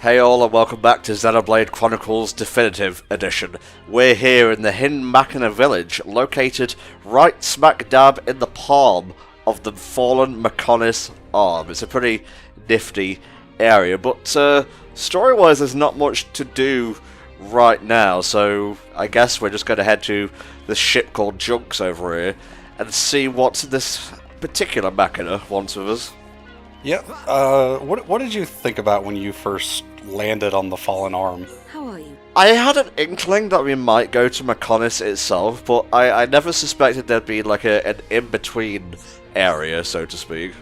Hey all and welcome back to Xenoblade Chronicles Definitive Edition. We're here in the Machina village, located right smack dab in the palm of the fallen Machia's arm. It's a pretty nifty area, but story-wise there's not much to do right now, so I guess we're just going to head to this ship called Hijinks over here and see what this particular Machina wants with us. Yep. What did you think about when you first landed on the fallen arm? How are you? I had an inkling that we might go to Machina itself, but I never suspected there'd be like an in-between area, so to speak.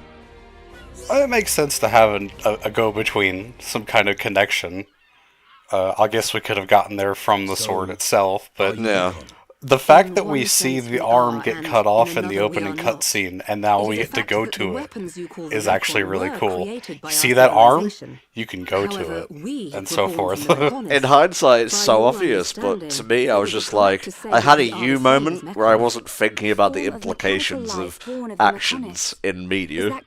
It makes sense to have a go-between, some kind of connection. I guess we could have gotten there from the sword itself, but yeah. The fact that we see the arm get cut off in the opening cutscene, and now we get to go to it, is actually really cool. You see that arm? You can go to it, and so forth. In hindsight, it's so obvious, but to me, I was just like, I had a you moment where I wasn't thinking about the implications of actions in media.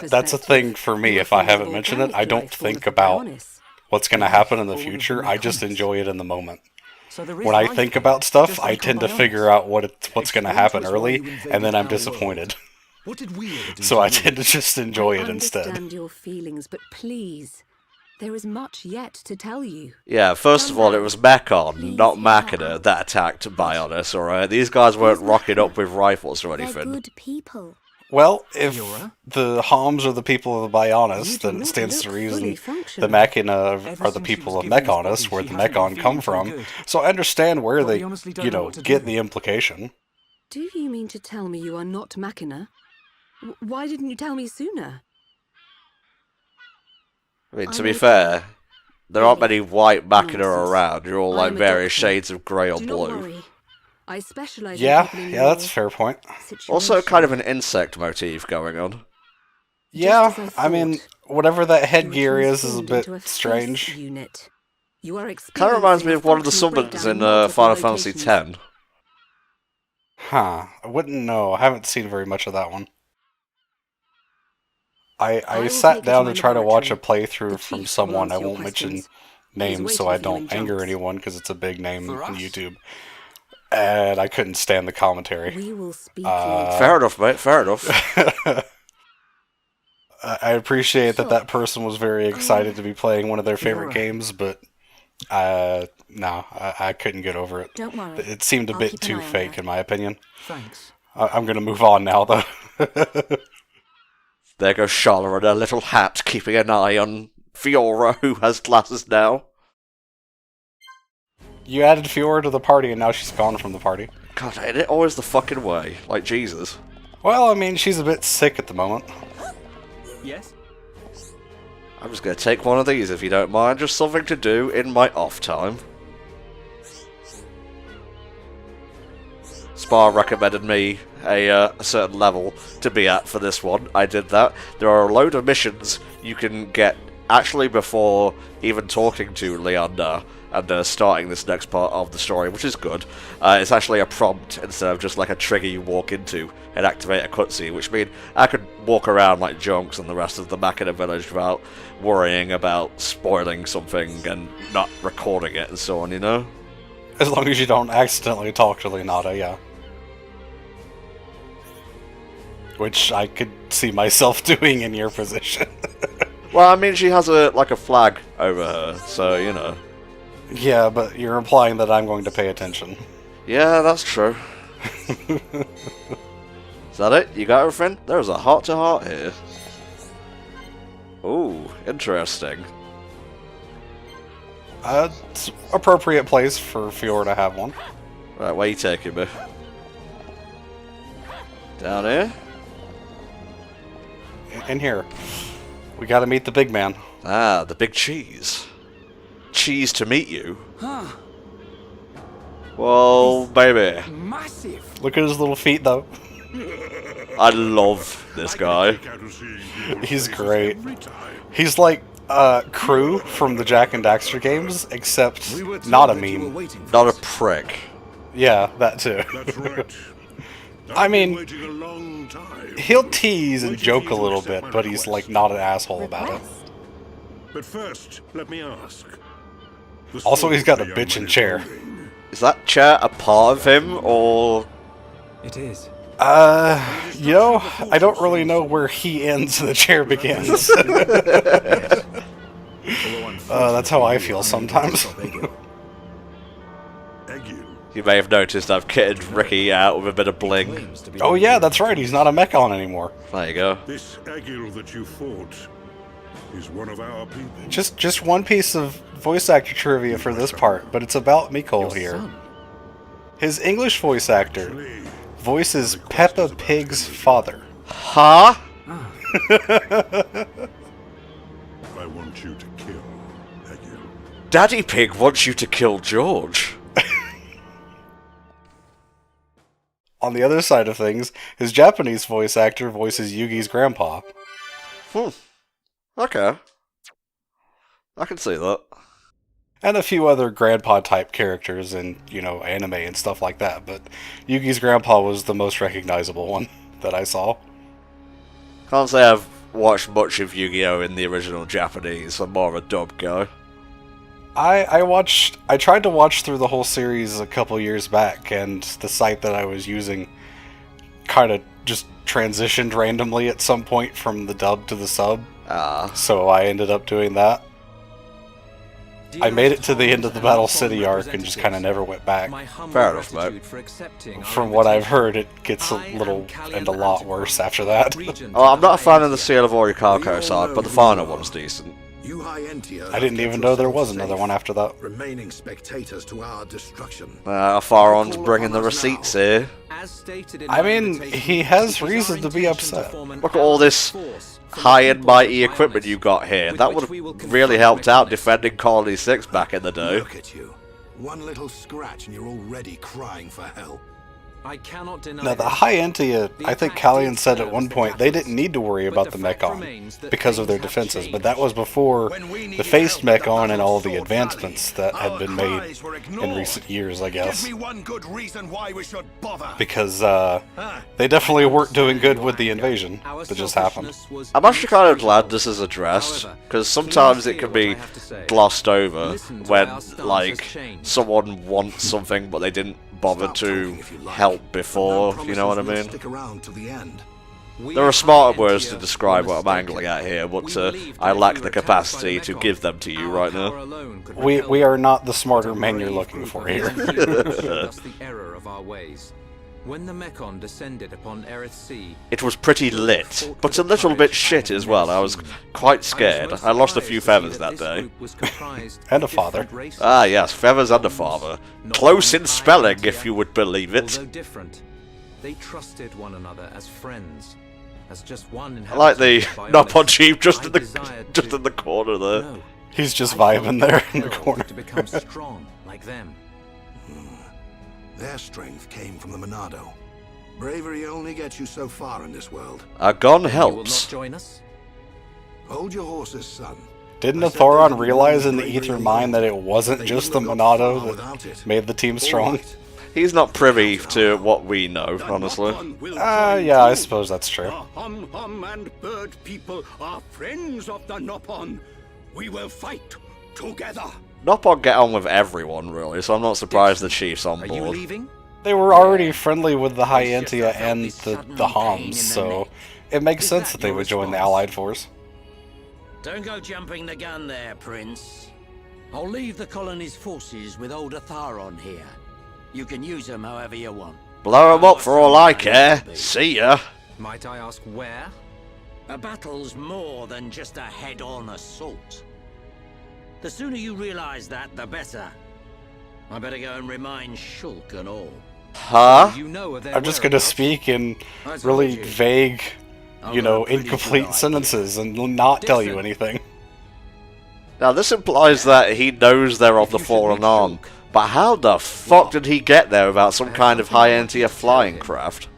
That's a thing for me. If I haven't mentioned it, I don't think about what's going to happen in the future. I just enjoy it in the moment. When I think about stuff, I tend to figure out what's going to happen early, and then I'm disappointed. So I tend to just enjoy it instead. I understand your feelings, but please, there is much yet to tell you. Yeah, first of all, it was Mechon, not Machina, that attacked Bionis, alright? These guys weren't rocking up with rifles or anything. They're good people. Well, if the Homs are the people of the Bionis, then it stands to reason the Machina are the people of Mechonis, where the Mechon come from. So I understand where they, get the implication. Do you mean to tell me you are not Machina? Why didn't you tell me sooner? I mean, to be fair, there aren't many white Machina around. You're all like various shades of grey or blue. I specialize yeah, that's a fair point. Also kind of an insect motif going on. Yeah, I mean, whatever that headgear is a bit strange. Kind of reminds me of one of the summons in Final Fantasy X. Huh, I wouldn't know. I haven't seen very much of that one. I sat down to try to watch a playthrough from someone. I won't mention names so I don't anger anyone, because it's a big name on YouTube. And I couldn't stand the commentary. Fair enough, mate. Fair enough. I appreciate that person was very excited to be playing one of their favorite games, but no, I couldn't get over it. Don't worry. It seemed a bit too fake, in my opinion. Thanks. I'm going to move on now, though. There goes Charlotte in her little hat, keeping an eye on Fiora, who has glasses now. You added Fiora to the party, and now she's gone from the party. God, ain't it always the fucking way? Like, Jesus. Well, I mean, she's a bit sick at the moment. Yes? I'm just gonna take one of these, if you don't mind. Just something to do in my off time. Spa recommended me a certain level to be at for this one. I did that. There are a load of missions you can get actually before even talking to Leander and starting this next part of the story, which is good. It's actually a prompt instead of just like a trigger you walk into and activate a cutscene, which means I could walk around like Hijinks and the rest of the Machina village without worrying about spoiling something and not recording it and so on, you know? As long as you don't accidentally talk to Leonardo, yeah. Which I could see myself doing in your position. Well, I mean, she has a flag over her, so, you know. Yeah, but you're implying that I'm going to pay attention. Yeah, that's true. Is that it? You got everything? There's a heart-to-heart here. Ooh, interesting. It's appropriate place for Fiora to have one. Right, where you taking me? Down here? In here. We gotta meet the big man. Ah, the big cheese. Cheese to meet you? Huh. Well, baby. Massive. Look at his little feet, though. I love this guy. He's great. He's like Crew from the Jak and Daxter games, except not a meme. Not a prick. Yeah, that too. I mean, he'll tease and joke a little bit, but he's like not an asshole about it. But first, let me ask. Also, he's got a bitchin' chair. Is that chair a part of him, or...? It is. You know, I don't really know where he ends and the chair begins. That's how I feel sometimes. You may have noticed I've kitted Ricky out with a bit of bling. Oh yeah, that's right, he's not a Mechon anymore. There you go. This Agil that you fought is one of our people. Just one piece of voice actor trivia for this part, but it's about Mikol here. His English voice actor voices Peppa Pig's father. Huh? I want you to kill Agil. Daddy Pig wants you to kill George. On the other side of things, his Japanese voice actor voices Yugi's grandpa. Okay. I can see that. And a few other grandpa-type characters in, you know, anime and stuff like that, but Yugi's grandpa was the most recognizable one that I saw. Can't say I've watched much of Yu-Gi-Oh! In the original Japanese. I'm more of a dub guy. I tried to watch through the whole series a couple years back, and the site that I was using kind of just transitioned randomly at some point from the dub to the sub. So I ended up doing that. I made it to the end of the Battle City arc and just kind of never went back. Fair enough, mate. From what I've heard, it gets a little and a lot worse after that. Oh, I'm not a fan of the Seal of Orichalco side, but the final one's decent. I didn't even know there was another one after that. Remaining spectators to our destruction. Faron's bringing the receipts here. I mean, he has reason to be upset. Look at all this high and mighty equipment you got here. That would have really helped out defending Colony 6 back in the day. Look at you. One little scratch and you're already crying for help. I cannot deny Now, the High-Entia, I think Callian said at one point, they didn't need to worry about the Mechon because of their defenses, but that was before the Faced Mechon and all the advancements that had been made in recent years, I guess. Because they definitely weren't doing good with the invasion that just happened. I'm actually kind of glad this is addressed, because sometimes it can be glossed over when, like, someone wants something but they didn't bother to help before, you know what I mean? There are smarter words to describe what I'm angling at here, but I lack the capacity to give them to you right now. We are not the smarter men you're looking for here. When the Mechon descended upon Erith Sea, it was pretty lit, but a little bit shit as well. I was quite scared. I lost a few feathers that day. And a father. Ah yes, feathers and a father. Close in spelling, if you would believe it. Although different, they trusted one another as friends. As just one I like the Nopon Chief just in the corner there. No, He's just vibing there in the corner. to become strong like them. Their strength came from the Monado. Bravery only gets you so far in this world. A gun You will not helps. join us? Hold your horses, son. Didn't the Thoron realize in the Ether Mind that it wasn't just the Monado that made the team strong? He's not privy to what we know, honestly. Yeah, I suppose that's true. The Hum and Bird people are friends of the Nopon. We will fight together. Nopon get on with everyone, really, so I'm not surprised the Chief's on Are you board. leaving? They were already friendly with the High-Entia and the Homs, so it makes sense that they would join the Allied force. Don't go jumping the gun there, Prince. I'll leave the colony's forces with old Atharon here. You can use them however you want. Blow 'em up for all I care. See ya. Might I ask where? A battle's more than just a head-on assault. The sooner you realize that, the better. I better go and remind Shulk and all. Huh? You know of their I'm just gonna whereabouts? speak in really vague, you know, incomplete sentences and not tell you anything. Now this implies that he knows they're of the Fallen Arm, but how the fuck did he get there without some kind of high-end flying craft?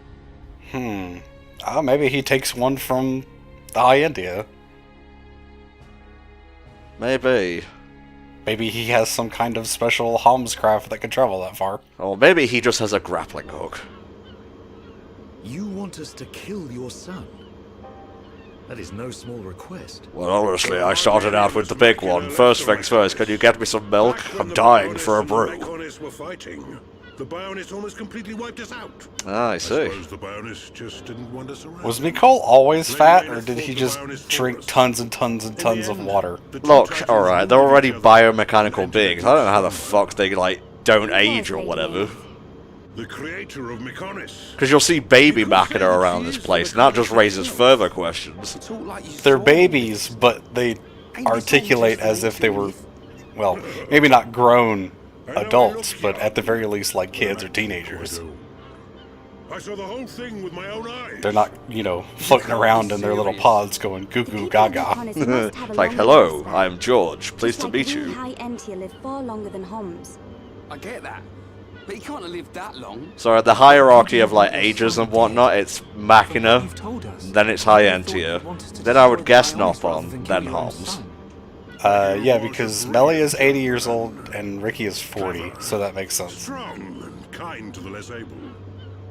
Maybe he takes one from the High-Entia. Maybe. Maybe he has some kind of special Homs craft that can travel that far. Or maybe he just has a grappling hook. You want us to kill your son? That is no small request. Well, honestly, I started out with the big one. First things first, can you get me some milk? I'm dying for a brew. Were fighting. The Bionists almost completely wiped us out. Ah, I see. I suppose the Bionists just didn't want us around. Was Nicole always fat, or did he just drink tons and tons and tons of water? Look, alright, they're already biomechanical beings. I don't know how the fuck they, like, don't age or whatever. The creator of Mechonis. Because you'll see baby Machina around this place, and that just raises further questions. They're babies, but they articulate as if they were, well, maybe not grown adults, but at the very least like kids or teenagers. I saw the whole thing with my own eyes. They're not, you know, floating around in their little pods going goo goo gaga. It's like, hello, I'm George. Pleased to meet you. High Entia live far longer than Homs. I get that, but he can't have lived that long. So the hierarchy of like ages and whatnot, it's Machina, then it's High-Entia, then I would guess Nopon, then Homs. Yeah, because Melly is 80 years old and Ricky is 40, so that makes sense. Strong and kind to the less able.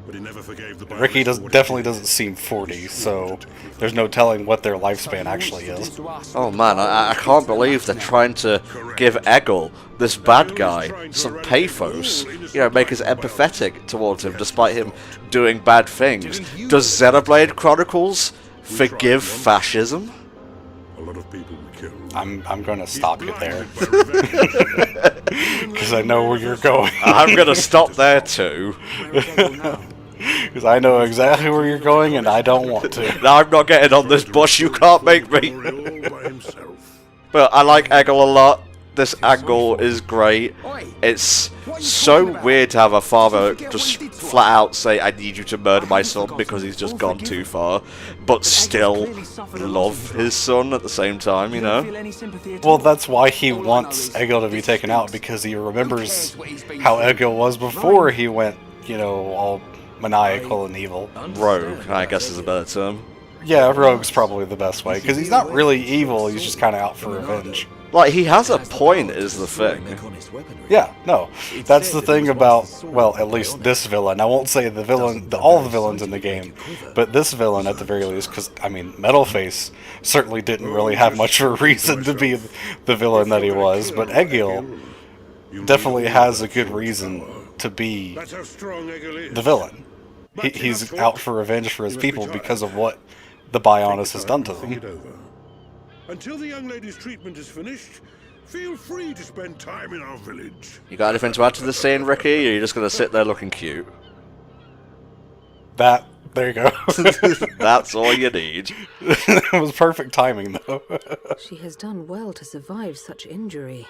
But he never forgave the Ricky definitely doesn't seem 40, so there's no telling what their lifespan actually is. Oh man, I can't believe they're trying to give Egil, this bad guy, some pathos. You know, make us empathetic towards him despite him doing bad things. Does Xenoblade Chronicles forgive fascism? A lot of people were killed. I'm gonna stop you there. Because I know where you're going. I'm gonna stop there too. Because I know exactly where you're going and I don't want to. Now I'm not getting on this bus, you can't make me. But I like Egil a lot. This angle is great. It's so weird to have a father just flat out say, I need you to murder my son because he's just gone too far, but still love his son at the same time, you know? Well, that's why he wants Egil to be taken out, because he remembers how Egil was before he went, you know, all maniacal and evil. Rogue, I guess is a better term. Yeah, Rogue's probably the best way, because he's not really evil, he's just kind of out for revenge. Like, he has a point, is the thing. Yeah, no. That's the thing about, well, at least this villain. I won't say the villain, all the villains in the game, but this villain at the very least, because, I mean, Metalface certainly didn't really have much of a reason to be the villain that he was, but Egil definitely has a good reason to be the villain. He's out for revenge for his people because of what the Bionis has done to them. Until the young lady's treatment is finished, feel free to spend time in our village. You got anything to add to the scene, Ricky, or are you just going to sit there looking cute? There you go. That's all you need. It was perfect timing, though. She has done well to survive such injury.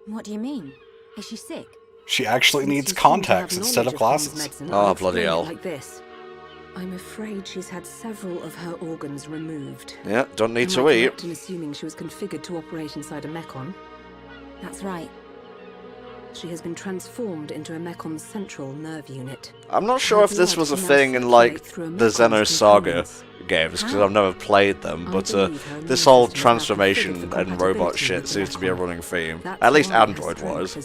What do you mean? Is she sick? She actually needs contacts instead of glasses. Oh, bloody hell. Like this. I'm afraid she's had several of her organs removed. Yeah, don't need Am to I eat. correct in assuming she was configured to operate inside a mechon? That's right. She has been transformed into a mecon's central nerve unit. I'm not sure if this was a thing in, like, the Xenosaga games, because I've never played them, but this whole transformation and robot shit seems to be a running theme. At least Android-wise.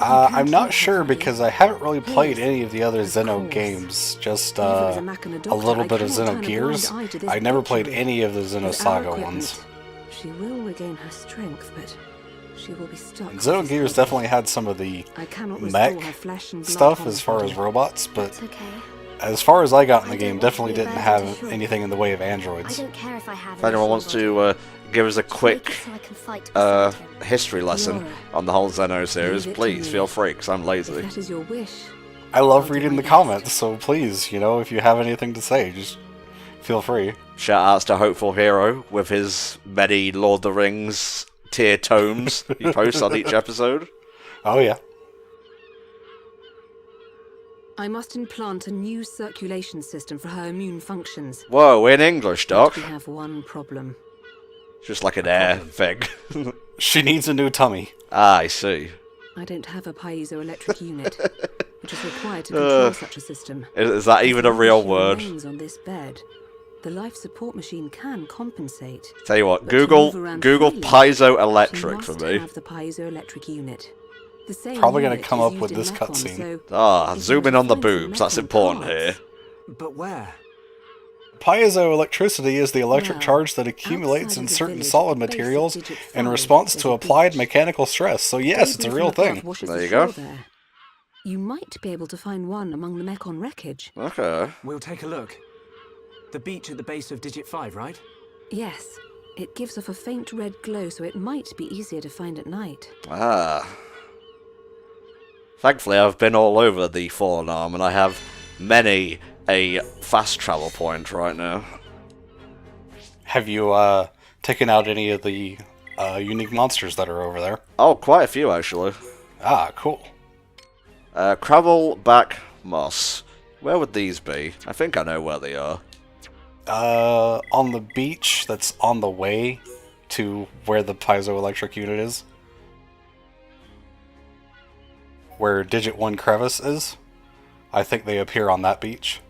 I'm not sure, because I haven't really played any of the other Xeno games, just a little bit of Xenogears. I never played any of the Xenosaga ones. She will regain her strength, but she will be stuck. Xenogears definitely had some of the mech stuff as far as robots, but as far as I got in the game, definitely didn't have anything in the way of androids. If anyone wants to give us a quick history lesson on the whole Xeno series, please feel free, because I'm lazy. If that is your wish. I love reading the comments, so please, you know, if you have anything to say, just feel free. Shout outs to Hopeful Hero with his many Lord of the Rings tier tomes he posts on each episode. Oh yeah. I must implant a new circulation system for her immune functions. Whoa, in English, Doc. We have one problem. Just like an air thing. She needs a new tummy. Ah, I see. I don't have a piezoelectric unit, which is required to control such a system. Is that even a real word? On this bed, the life support machine can compensate. Tell you what, Google piezoelectric for me. Have the piezoelectric unit. The same Probably going to unit come is up used with in this Mechon, cutscene. so Ah, if zoom you in on the find some boobs, that's Mechon important parts- here. But where? Piezoelectricity is the electric Well, charge that accumulates outside in of the certain village, solid the base of materials Digit in 5 response is to a applied beach. mechanical stress. So yes, it's a real thing. There you go. You might be able to find one among the Mekon wreckage. Okay. We'll take a look. The beach at the base of Digit 5, right? Yes, it gives off a faint red glow, so it might be easier to find at night. Ah. Thankfully, I've been all over the Fallen Arm, and I have many a fast travel point right now. Have you taken out any of the unique monsters that are over there? Oh, quite a few, actually. Ah, cool. Cravelback Moss. Where would these be? I think I know where they are. On the beach that's on the way to where the piezoelectric unit is. Where Digit 1 crevice is. I think they appear on that beach.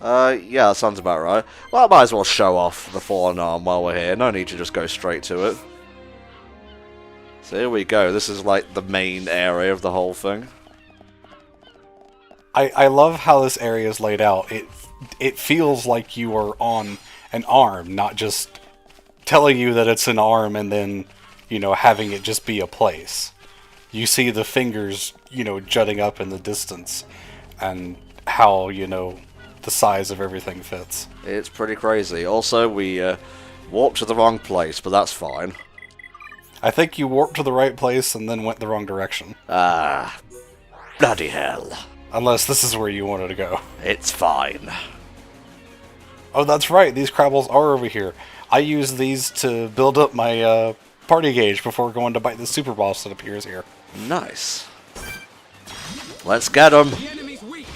Yeah, that sounds about right. Well, I might as well show off the Fallen Arm while we're here. No need to just go straight to it. So here we go. This is like the main area of the whole thing. I love how this area is laid out. It feels like you are on an arm, not just telling you that it's an arm and then, you know, having it just be a place. You see the fingers, you know, jutting up in the distance, and how, you know, the size of everything fits. It's pretty crazy. Also, we warped to the wrong place, but that's fine. I think you warped to the right place and then went the wrong direction. Ah, bloody hell. Unless this is where you wanted to go. It's fine. Oh, that's right. These Crabbles are over here. I use these to build up my party gauge before going to bite the super boss that appears here. Nice. Let's get him. The enemy's weak,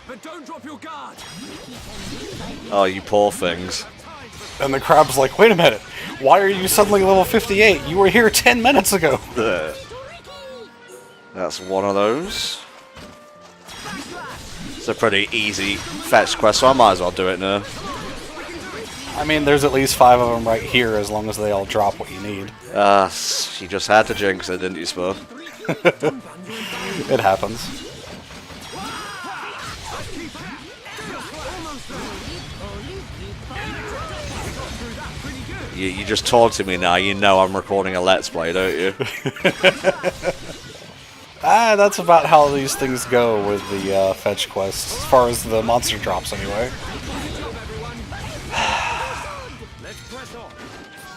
but don't drop your guard. Oh, you poor things. And the Crab's like, wait a minute. Why are you suddenly level 58? You were here 10 minutes ago. Ugh. That's one of those. It's a pretty easy fetch quest, so I might as well do it now. I mean, there's at least 5 of them right here, as long as they all drop what you need. You just had to jinx it, didn't you, Spur? It happens. You just taunted me now, you know I'm recording a Let's Play, don't you? That's about how these things go with the fetch quests, as far as the monster drops anyway.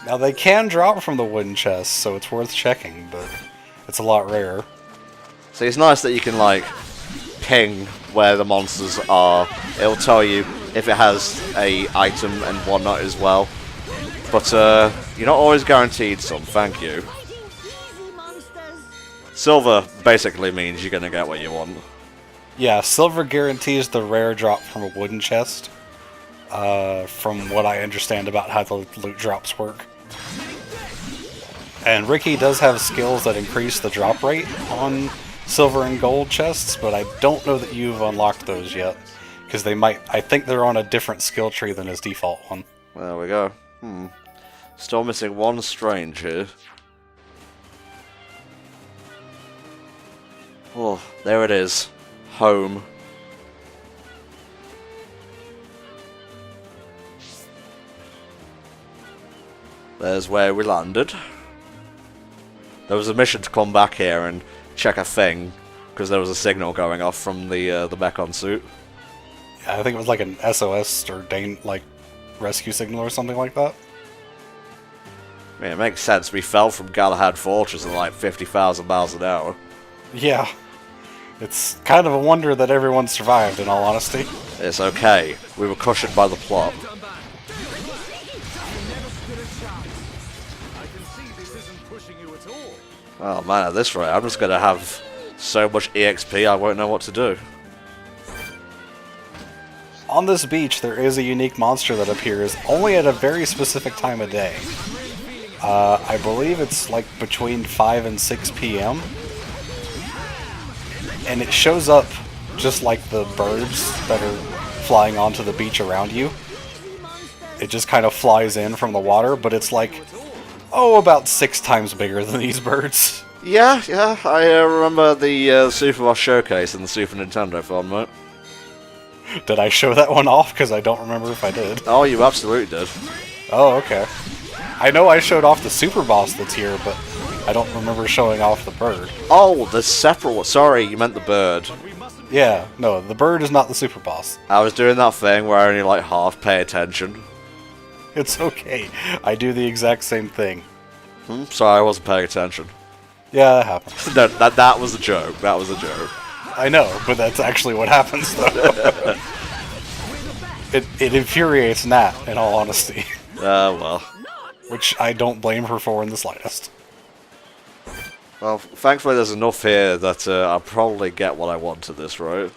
Now they can drop from the wooden chest, so it's worth checking, but it's a lot rarer. So it's nice that you can, like, ping where the monsters are. It'll tell you if it has a item and whatnot as well. But you're not always guaranteed some, thank you. Silver basically means you're gonna get what you want. Yeah, silver guarantees the rare drop from a wooden chest. From what I understand about how the loot drops work. And Ricky does have skills that increase the drop rate on silver and gold chests, but I don't know that you've unlocked those yet. Because they might, I think they're on a different skill tree than his default one. There we go. Still missing one strange here. Oh, there it is. Home. There's where we landed. There was a mission to come back here and check a thing, because there was a signal going off from the Mekon suit. Yeah, I think it was like an SOS or like rescue signal or something like that. I mean, it makes sense. We fell from Galahad Fortress at like 50,000 miles an hour. Yeah. It's kind of a wonder that everyone survived, in all honesty. It's okay. We were cushioned by the plot. Oh man, at this rate, I'm just gonna have so much EXP I won't know what to do. On this beach, there is a unique monster that appears only at a very specific time of day. I believe it's like between 5 and 6 p.m. And it shows up just like the birds that are flying onto the beach around you. It just kind of flies in from the water, but it's like, about 6 times bigger than these birds. Yeah, I remember the Super Boss Showcase in the Super Nintendo film, mate. Did I show that one off? Because I don't remember if I did. Oh, you absolutely did. Oh, okay. I know I showed off the super boss that's here, but I don't remember showing off the bird. Oh, the separate one. Sorry, you meant the bird. Yeah, no, the bird is not the super boss. I was doing that thing where I only like half pay attention. It's okay. I do the exact same thing. Sorry, I wasn't paying attention. Yeah, that happens. No, that was a joke. That was a joke. I know, but that's actually what happens, though. It infuriates Nat, in all honesty. Well. Which I don't blame her for in the slightest. Well, thankfully there's enough here that I'll probably get what I want at this rate.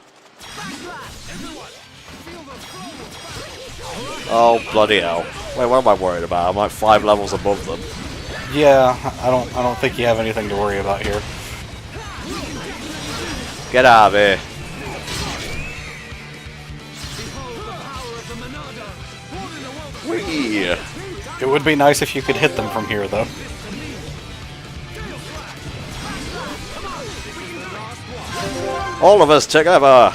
Oh, bloody hell. Wait, what am I worried about? I'm like 5 levels above them. Yeah, I don't think you have anything to worry about here. Get out of here. Whee! It would be nice if you could hit them from here, though. All of us together!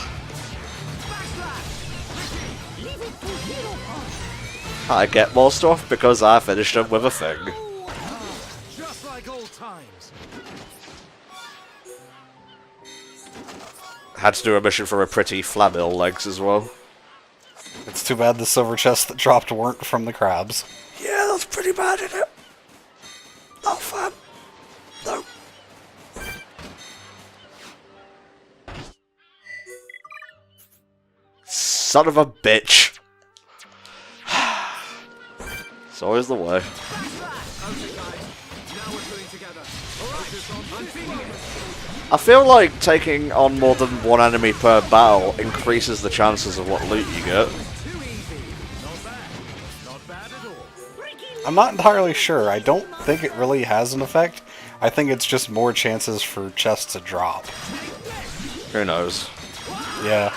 I get more stuff because I finished them with a thing. Just like old times. Had to do a mission for a pretty flamil legs as well. It's too bad the silver chests that dropped weren't from the crabs. Yeah, that's pretty bad, isn't it? Oh, fam. No. Son of a bitch. It's always the way. I feel like taking on more than one enemy per battle increases the chances of what loot you get. I'm not entirely sure. I don't think it really has an effect. I think it's just more chances for chests to drop. Who knows? Yeah.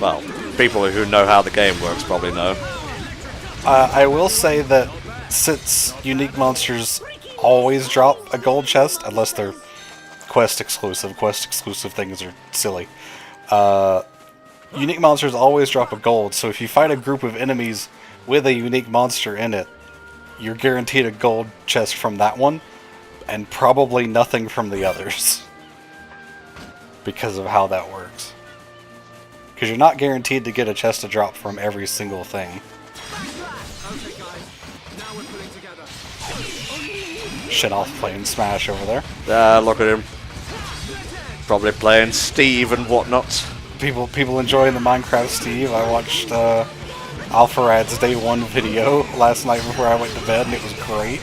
Well, people who know how the game works probably know. I will say that since unique monsters always drop a gold chest, unless they're quest exclusive things are silly. Unique monsters always drop a gold, so if you fight a group of enemies with a unique monster in it, you're guaranteed a gold chest from that one, and probably nothing from the others. Because of how that works. Because you're not guaranteed to get a chest to drop from every single thing. Shit off playing Smash over there. Look at him. Probably playing Steve and whatnot. People enjoying the Minecraft Steve. I watched Alpharad's Day 1 video last night before I went to bed, and it was great.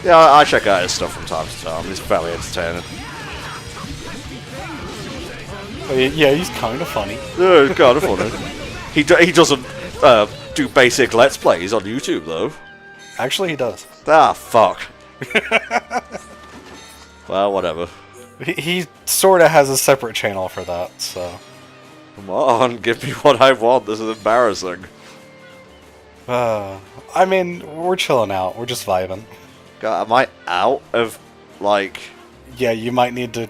Yeah, I check out his stuff from time to time. He's fairly entertaining. Yeah, he's kind of funny. Yeah, he's kind of funny. He doesn't do basic Let's Plays on YouTube, though. Actually, he does. Ah, fuck. Well, whatever. He sort of has a separate channel for that, so... Come on, give me what I want. This is embarrassing. I mean, we're chilling out. We're just vibing. God, am I out of, like... Yeah, you might need to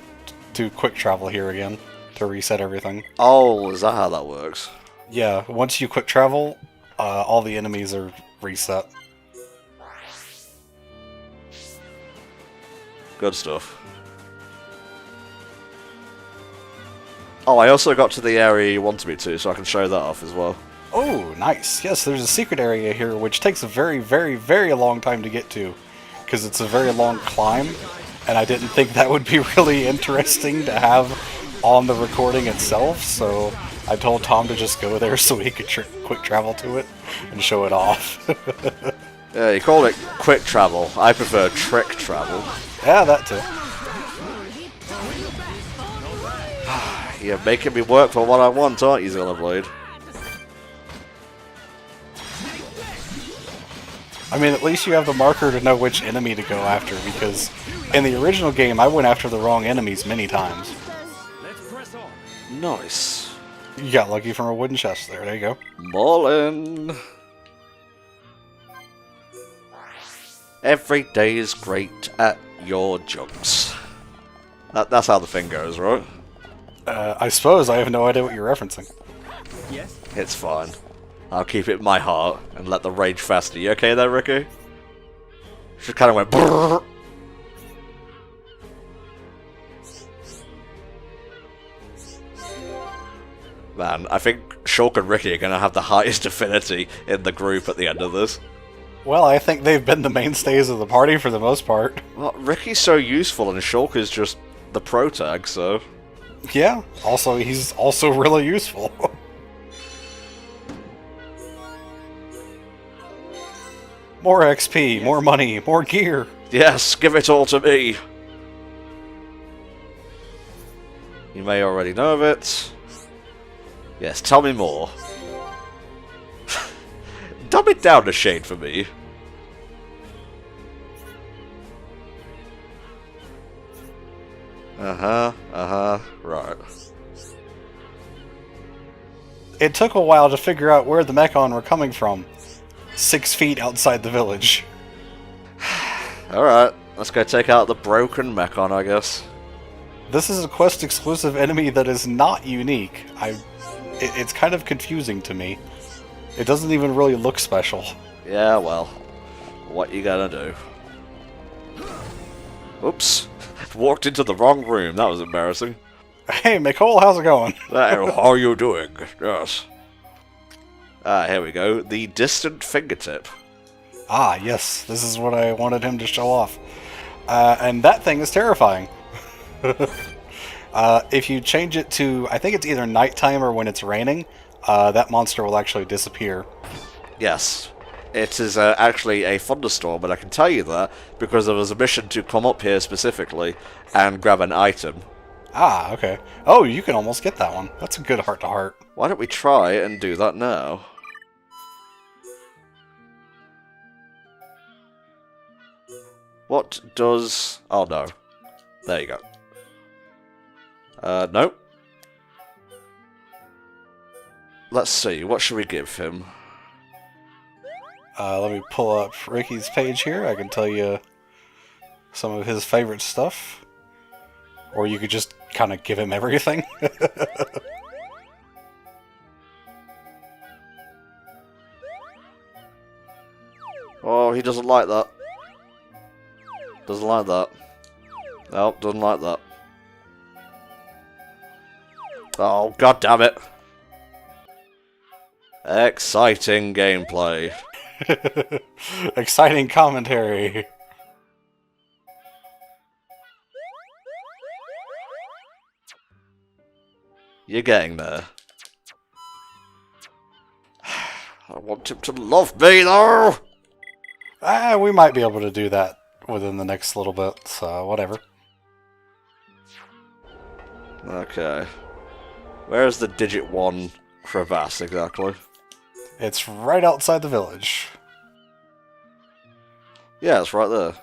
do quick travel here again to reset everything. Oh, is that how that works? Yeah, once you quick travel, all the enemies are reset. Good stuff. Oh, I also got to the area you wanted me to, so I can show that off as well. Oh, nice. Yes, there's a secret area here, which takes a very, very, very long time to get to, because it's a very long climb, and I didn't think that would be really interesting to have on the recording itself, so I told Tom to just go there so he could quick travel to it and show it off. Yeah, you call it quick travel. I prefer trick travel. Yeah, that too. You're making me work for what I want, aren't you, Xenoblade? I mean, at least you have the marker to know which enemy to go after, because in the original game, I went after the wrong enemies many times. Nice. You got lucky from a wooden chest there. There you go. Ballin'. Every day is great at your jumps. That's how the thing goes, right? I suppose I have no idea what you're referencing. Yes? It's fine. I'll keep it in my heart and let the rage fester. You okay there, Ricky? She kind of went brrr. Man, I think Shulk and Ricky are going to have the highest affinity in the group at the end of this. Well, I think they've been the mainstays of the party for the most part. Well, Ricky's so useful and Shulk is just the protag, so... Yeah, also, he's also really useful. More XP, more money, more gear. Yes, give it all to me. You may already know of it. Yes, tell me more. Dumb it down a shade for me. Right. It took a while to figure out where the Mechon were coming from. 6 feet outside the village. Alright, let's go take out the broken Mechon, I guess. This is a quest-exclusive enemy that is not unique. It's kind of confusing to me. It doesn't even really look special. Yeah, well, what you gonna do? Oops. Walked into the wrong room, that was embarrassing. Hey, McCole, how's it going? How are you doing? Yes. Ah, here we go. The distant fingertip. Ah, yes. This is what I wanted him to show off. And that thing is terrifying. If you change it to, I think it's either nighttime or when it's raining, that monster will actually disappear. Yes. It is actually a thunderstorm, and I can tell you that because there was a mission to come up here specifically and grab an item. Ah, okay. Oh, you can almost get that one. That's a good heart-to-heart. Why don't we try and do that now? What does... Oh, no. There you go. Nope. Let's see, what should we give him? Let me pull up Ricky's page here. I can tell you some of his favorite stuff. Or you could just kind of give him everything. Oh, he doesn't like that. Doesn't like that. Nope, doesn't like that. Oh, god damn it. Exciting gameplay. Exciting commentary. You're getting there. I want him to love me, though! We might be able to do that within the next little bit, so whatever. Okay. Where's the Digit 1 crevasse, exactly? It's right outside the village. Yeah, it's right there.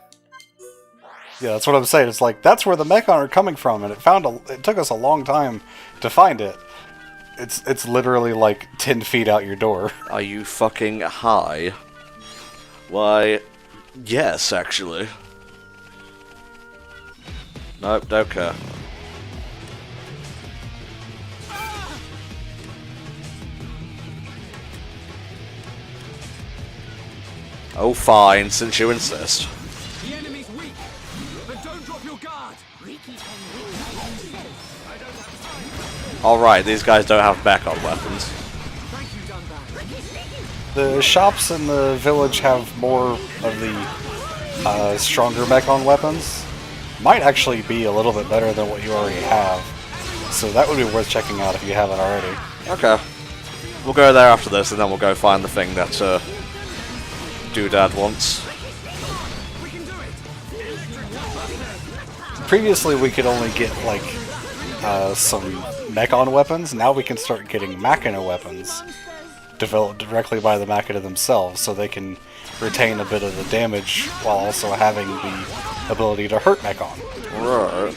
Yeah, that's what I'm saying. It's like, that's where the Mechon are coming from, and it took us a long time to find it. It's literally like 10 feet out your door. Are you fucking high? Why, yes, actually. Nope, don't care. Oh, fine, since you insist. The enemy's weak, but don't drop your guard. Alright, these guys don't have Mechon weapons. Thank you, Dunbar. The shops in the village have more of the stronger Mechon weapons. Might actually be a little bit better than what you already have. So that would be worth checking out if you haven't already. Okay. We'll go there after this, and then we'll go find the thing that Doodad wants. Previously we could only get like some Mechon weapons. Now we can start getting Machina weapons developed directly by the Machina themselves, so they can retain a bit of the damage while also having the ability to hurt Mechon. Right.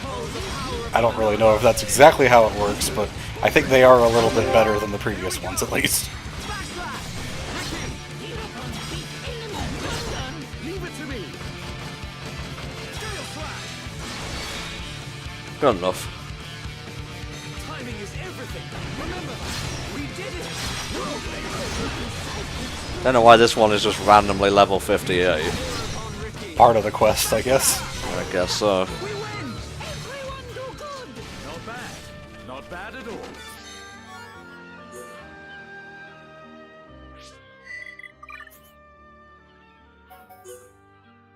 I don't really know if that's exactly how it works, but I think they are a little bit better than the previous ones, at least. Good enough. Don't know why this one is just randomly level 58. Part of the quest, I guess. I guess so. Not bad. Not bad at all.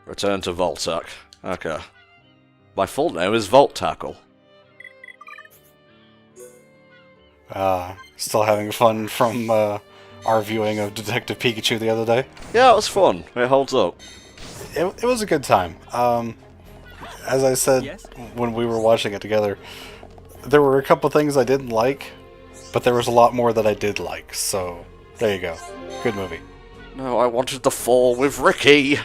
Return to Voltac. Okay. My full name is Volt Tackle. Still having fun from our viewing of Detective Pikachu the other day. Yeah, it was fun. It holds up. It was a good time. As I said when we were watching it together, there were a couple things I didn't like, but there was a lot more that I did like, so there you go. Good movie. No, I wanted the fall with Ricky.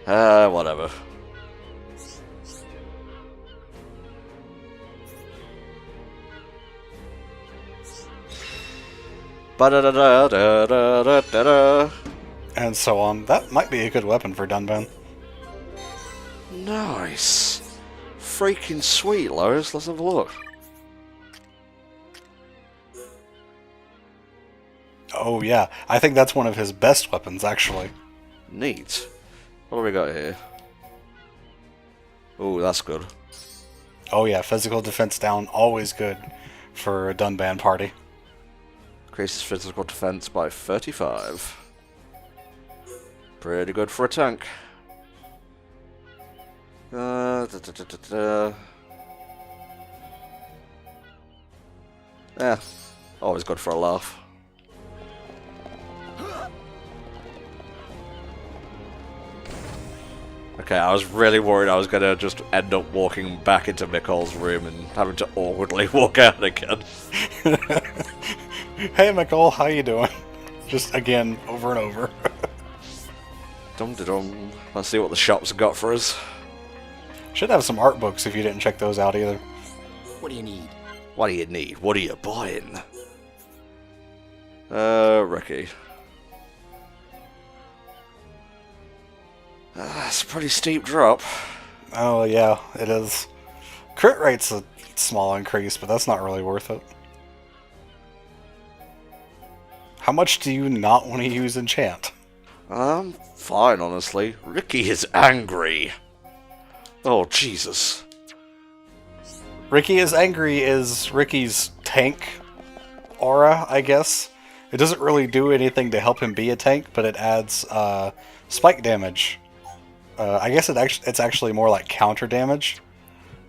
Whatever. Ba-da-da-da-da-da-da-da. And so on. That might be a good weapon for Dunban. Nice. Freaking sweet, Lois. Let's have a look. Oh yeah, I think that's one of his best weapons, actually. Neat. What do we got here? Ooh, that's good. Oh yeah, physical defense down, always good for a Dunban party. Increases physical defense by 35. Pretty good for a tank. Yeah, always good for a laugh. Okay, I was really worried I was gonna just end up walking back into Mikol's room and having to awkwardly walk out again. Hey Mikol, how you doing? Just again, over and over. Dum-de-dum. Let's see what the shop's got for us. Should have some art books if you didn't check those out either. What do you need? What do you need? What are you buying? Ricky. That's a pretty steep drop. Oh yeah, it is. Crit rate's a small increase, but that's not really worth it. How much do you not want to use enchant? I'm fine, honestly. Ricky is angry. Oh, Jesus. Ricky is angry is Ricky's tank aura, I guess. It doesn't really do anything to help him be a tank, but it adds spike damage. I guess it's actually more like counter damage.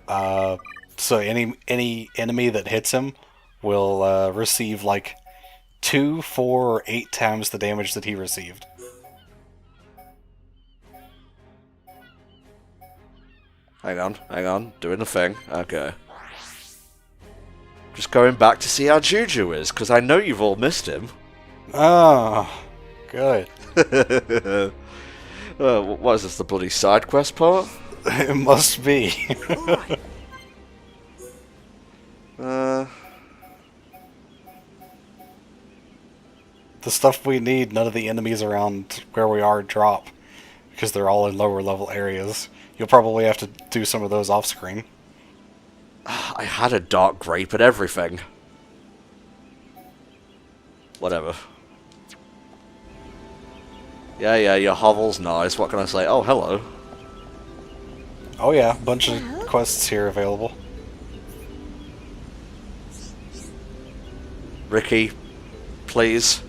So any enemy that hits him will receive like 2, 4, or 8 times the damage that he received. Hang on. Doing the thing. Okay. Just going back to see how Juju is, because I know you've all missed him. Oh, good. What is this, the bloody side quest part? It must be. The stuff we need, none of the enemies around where we are drop, because they're all in lower level areas. You'll probably have to do some of those off screen. I had a dark grape and everything. Whatever. Yeah, your hovel's nice. What can I say? Oh, hello. Oh yeah, a bunch of quests here available. Ricky, please.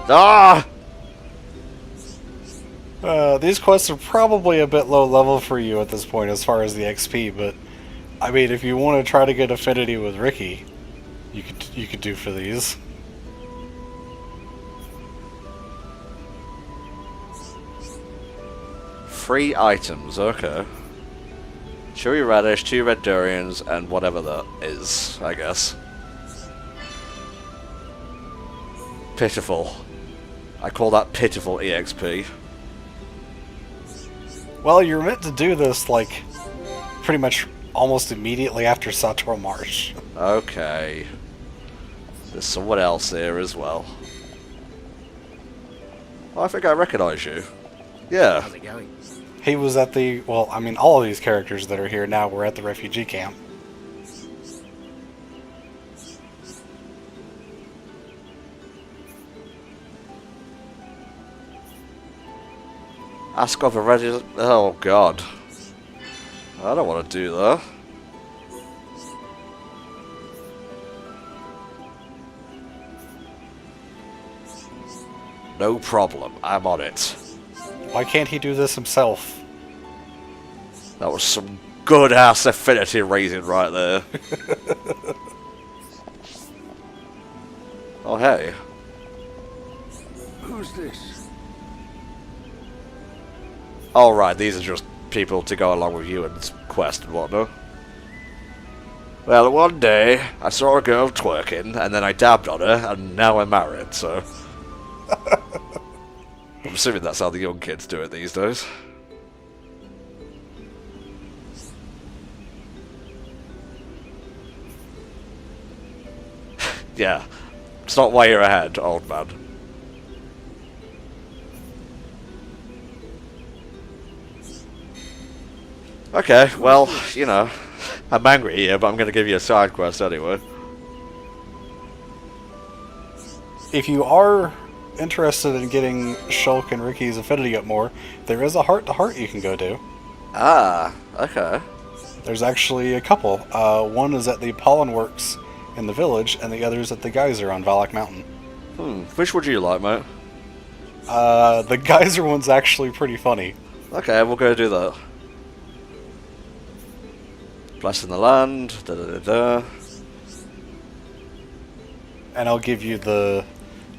Ah! These quests are probably a bit low level for you at this point as far as the XP, but I mean, if you want to try to get affinity with Ricky, you could do for these. Free items, okay. Chewy radish, 2 red durians, and whatever that is, I guess. Pitiful. I call that pitiful EXP. Well, you're meant to do this, like, pretty much almost immediately after Sator Marsh. Okay. There's someone else here as well. Oh, I think I recognise you. Yeah. How's it going? He was at the, well, I mean, all of these characters that are here now were at the refugee camp. Ask of a ready. Oh god. I don't want to do that. No problem, I'm on it. Why can't he do this himself? That was some good ass affinity raising right there. Oh hey. Who's this? Oh right, these are just people to go along with you and quest and whatnot. Well, one day I saw a girl twerking, and then I dabbed on her, and now I'm married, so... I'm assuming that's how the young kids do it these days. Yeah, it's not why you're ahead, old man. Okay, well, you know, I'm angry here, but I'm going to give you a side quest anyway. If you are interested in getting Shulk and Ricky's affinity up more, there is a heart-to-heart you can go do. Ah, okay. There's actually a couple. One is at the Pollen Works in the village, and the other is at the Geyser on Valak Mountain. Which would you like, mate? The Geyser one's actually pretty funny. Okay, we'll go do that. Blessing the land, da-da-da-da. And I'll give you the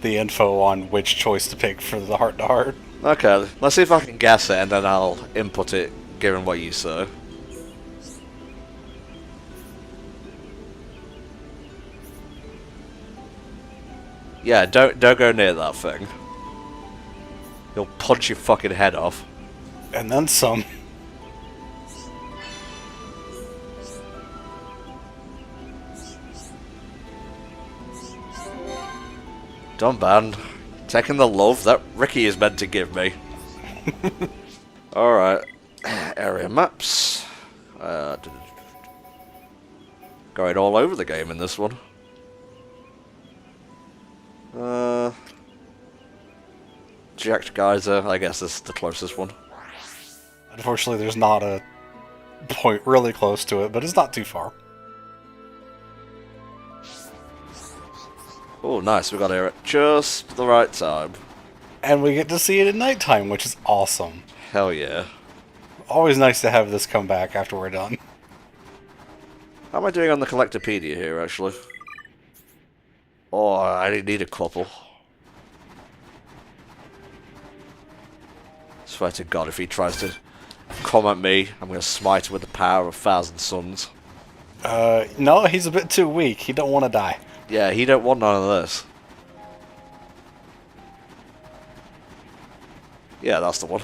info on which choice to pick for the heart-to-heart. Okay, let's see if I can guess it, and then I'll input it, given what you say. Yeah, don't go near that thing. You'll punch your fucking head off. And then some. Done, man. Taking the love that Ricky is meant to give me. Alright. Area maps. Going all over the game in this one. Jacked Geyser, I guess this is the closest one. Unfortunately, there's not a point really close to it, but it's not too far. Oh, nice. We got here at just the right time. And we get to see it at nighttime, which is awesome. Hell yeah. Always nice to have this come back after we're done. How am I doing on the Collectopedia here, actually? Oh, I need a couple. Swear to God, if he tries to come at me, I'm going to smite him with the power of 1,000 suns. No, he's a bit too weak. He don't want to die. Yeah, he don't want none of this. Yeah, that's the one.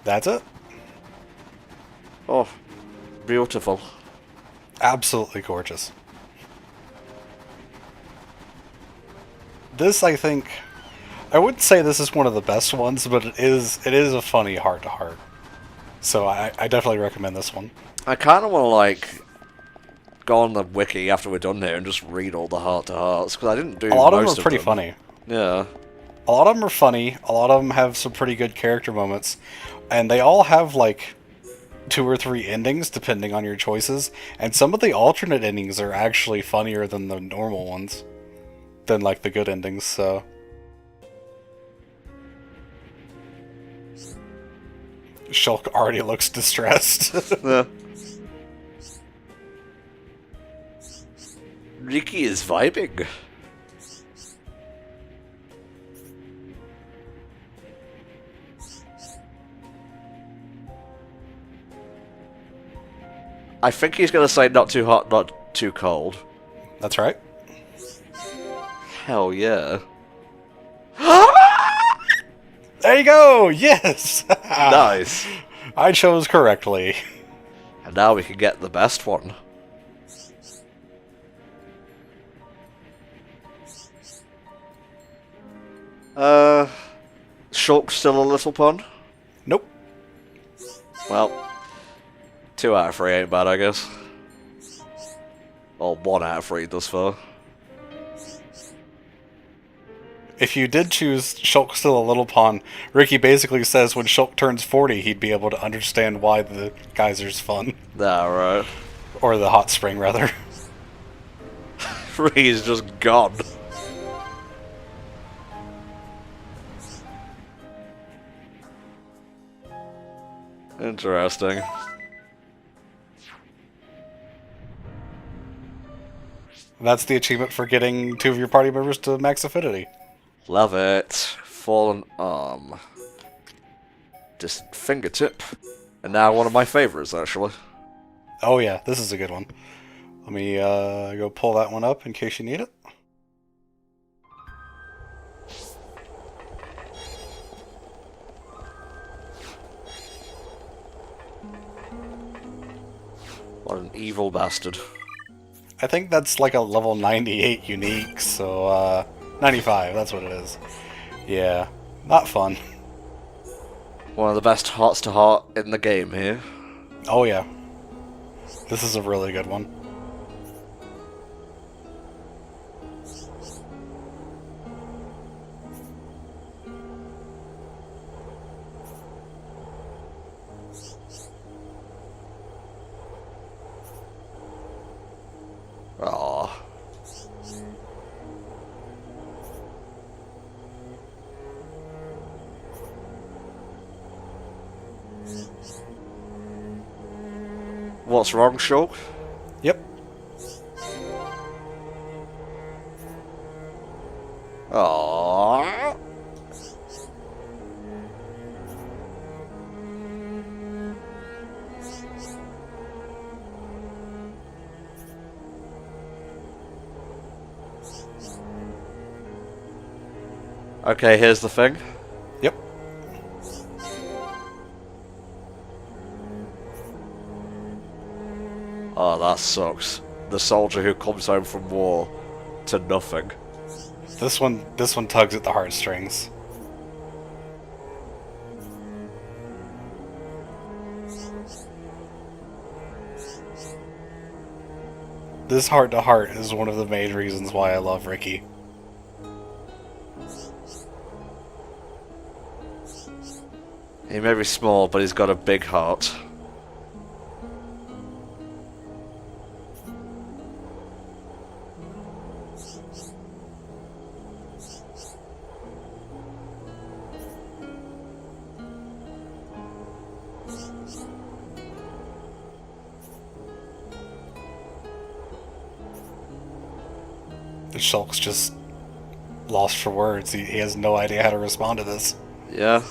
That's it? Oh, beautiful. Absolutely gorgeous. This, I think... I wouldn't say this is one of the best ones, but it is a funny heart-to-heart. So I definitely recommend this one. I kind of want to, like, go on the wiki after we're done here and just read all the heart-to-hearts, because I didn't do most of them. A lot of them are pretty funny. Yeah. A lot of them are funny, a lot of them have some pretty good character moments, and they all have, like, 2 or 3 endings, depending on your choices, and some of the alternate endings are actually funnier than the normal ones. Than, like, the good endings, so... Shulk already looks distressed. Yeah. Ricky is vibing. I think he's going to say not too hot, not too cold. That's right. Hell yeah. There you go! Yes! Nice. I chose correctly. And now we can get the best one. Shulk still a little pun? Nope. Well, 2 out of 3 ain't bad, I guess. Or 1 out of 3 thus far. If you did choose Shulk still a little pawn, Ricky basically says when Shulk turns 40, he'd be able to understand why the geyser's fun. Right. Or the hot spring, rather. Ricky's just gone. Interesting. That's the achievement for getting 2 of your party members to max affinity. Love it. Fallen arm. Distant fingertip. And now one of my favorites, actually. Oh yeah, this is a good one. Let me go pull that one up in case you need it. What an evil bastard. I think that's like a level 98 unique, so 95, that's what it is. Yeah, not fun. One of the best hearts to heart in the game here. Oh yeah. This is a really good one. Aww. What's wrong, Shulk? Yep. Aww. Okay, here's the thing. Yep. Oh, that sucks. The soldier who comes home from war to nothing. This one tugs at the heartstrings. This heart-to-heart is one of the main reasons why I love Ricky. He may be small, but he's got a big heart. Shulk's just lost for words. He has no idea how to respond to this. Yeah.